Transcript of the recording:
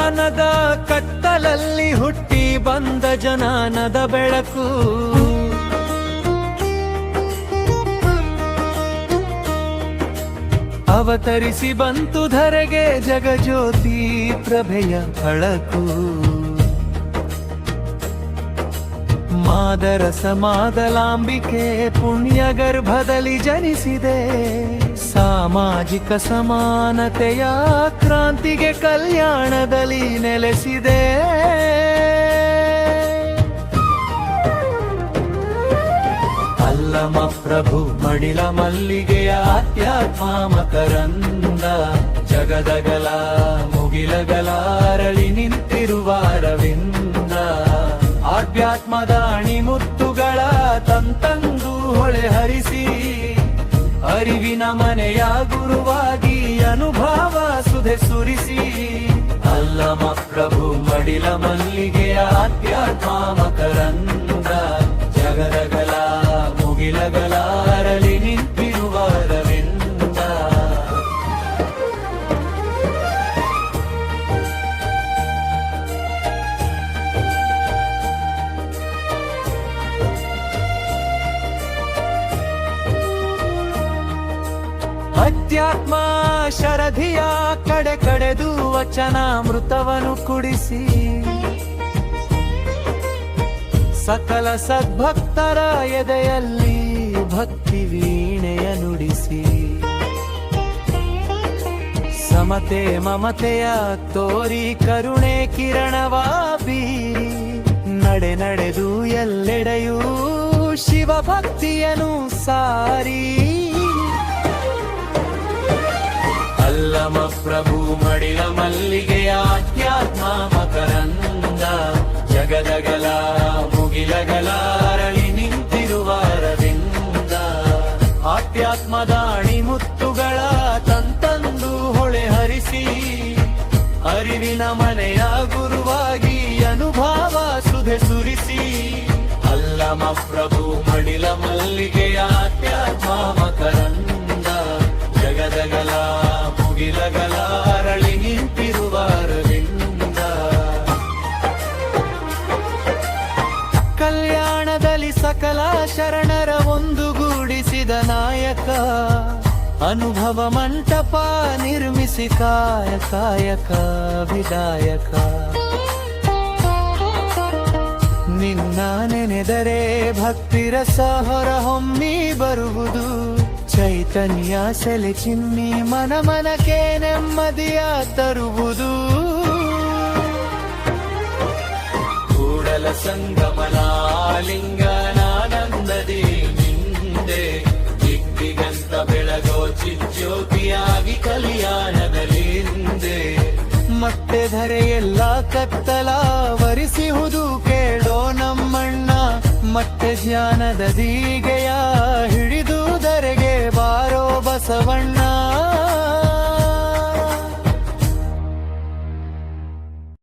ಅಜ್ಞಾನದ ಕತ್ತಲಲ್ಲಿ ಹುಟ್ಟಿ ಬಂದ ಜ್ಞಾನದ ಬೆಳಕು. ಅವತರಿಸಿ ಬಂತು ಧರೆಗೆ ಜಗಜ್ಯೋತಿ ಪ್ರಭೆಯ ಬೆಳಕು. ಮಾದರಸ ಮಾದಲಾಂಬಿಕೆ ಪುಣ್ಯ ಗರ್ಭದಲ್ಲಿ ಜನಿಸಿದೆ. ಸಾಮಾಜಿಕ ಸಮಾನತೆಯ ಕ್ರಾಂತಿಗೆ ಕಲ್ಯಾಣದಲ್ಲಿ ನೆಲೆಸಿದೆ. ಅಲ್ಲಮ ಪ್ರಭು ಮಡಿಲ ಮಲ್ಲಿಗೆಯ ಅಧ್ಯಾತ್ಮ ಮಕರಂದ. ಜಗದಗಲ ಮುಗಿಲಗಲ ಅರಳಿ ನಿಂತಿರುವ ಅರವಿಂದ. ಆಧ್ಯಾತ್ಮದ ಅಣಿಮುತ್ತುಗಳ ತಂತಂದು ಹೊಳೆ ಹರಿಸಿ ಅರಿವಿನ ಮನೆಯ ಗುರುವಾಗಿ ಅನುಭವ ಸುಧೆ ಸುರಿಸಿ. ಅಲ್ಲಮ ಪ್ರಭು ಮಡಿಲ ಮಲ್ಲಿಗೆಯ ಅಧ್ಯಾತ್ಮ ಮಕರಂದ. ಜಗದಗಲ ಮುಗಿಲಗಲ ಅರಳಿ ನಿಂತಿರುವ ಅರವಿಂದ. ಅಧ್ಯಾತ್ಮ ಶರಧಿಯ ಕಡೆ ಕಡೆದು ವಚನಾಮೃತವನ್ನು ಕುಡಿಸಿ ಸಕಲ ಸದ್ಭಕ್ತರ ಎದೆಯಲ್ಲಿ ಭಕ್ತಿ ವೀಣೆಯ ನುಡಿಸಿ. ಸಮತೆ ಮಮತೆಯ ತೋರಿ ಕರುಣೆ ಕಿರಣವ ಬೀರಿ ನಡೆ ನಡೆದು ಎಲ್ಲೆಡೆಯೂ ಶಿವ ಭಕ್ತಿಯನ್ನು ಸಾರಿ. ಅಲ್ಲಮ ಪ್ರಭು ಮಡಿಲ ಮಲ್ಲಿಗೆಯ ಅಧ್ಯಾತ್ಮ ಮಕರಂದ. ಜಗದಗಲ ಮುಗಿಲಗಲ ಅರಳಿ ನಿಂತಿರುವ ಅರವಿಂದ. ಆಧ್ಯಾತ್ಮದ ಅಣಿಮುತ್ತುಗಳ ತಂತಂದು ಹೊಳೆ ಹರಿಸಿ ಅರಿವಿನ ಮನೆಯ ಗುರುವಾಗಿ ಅನುಭವ ಸುಧೆ ಸುರಿಸಿ. ಅಲ್ಲಮ ಪ್ರಭು ಮಡಿಲ ಮಲ್ಲಿಗೆಯ ಅಧ್ಯಾತ್ಮ ಮಕರಂದ. ಜಗದಗಲ ಮುಗಿಲಗಲ ಅರಳಿ ನಿಂತಿರುವ ಅರವಿಂದ. ಕಲ್ಯಾಣದಲ್ಲಿ ಸಕಲ ಶರಣರ ಒಂದುಗೂಡಿಸಿದ ನಾಯಕ. ಅನುಭವ ಮಂಟಪ ನಿರ್ಮಿಸಿ ಕಾಯಕ ವಿದಾಯಕ. ನಿನ್ನ ನೆನೆದರೆ ಭಕ್ತಿರಸ ಹೊರ ಹೊಮ್ಮಿ ಬರುವುದು. ಚೈತನ್ಯ ಸೆಲೆ ಚಿಮ್ಮಿ ಮನ ಮನಕ್ಕೆ ನೆಮ್ಮದಿಯ ತರುವುದು. ಕೂಡಲ ಸಂಗಮನಾಲಿಂಗನಾನಂದದಿ ನಿಂದೆ ದಿಗ್ದಿಗಂತ ಬೆಳಗೋ ಚಿಜ್ಯೋತಿಯಾಗಿ ಕಲ್ಯಾಣದಲ್ಲಿಂದೆ. ಮತ್ತೆ ಧರೆಯೆಲ್ಲ ಕತ್ತಲ ವರಿಸಿಹುದು ಕೇಳೋ ನಮ್ಮಣ್ಣ. ಮತ್ತೆ ಧ್ಯಾನದ ದೀಗೆಯ ಹಿಡಿದು ಧರೆಗೆ ಬಾರೋ ಬಸವಣ್ಣ.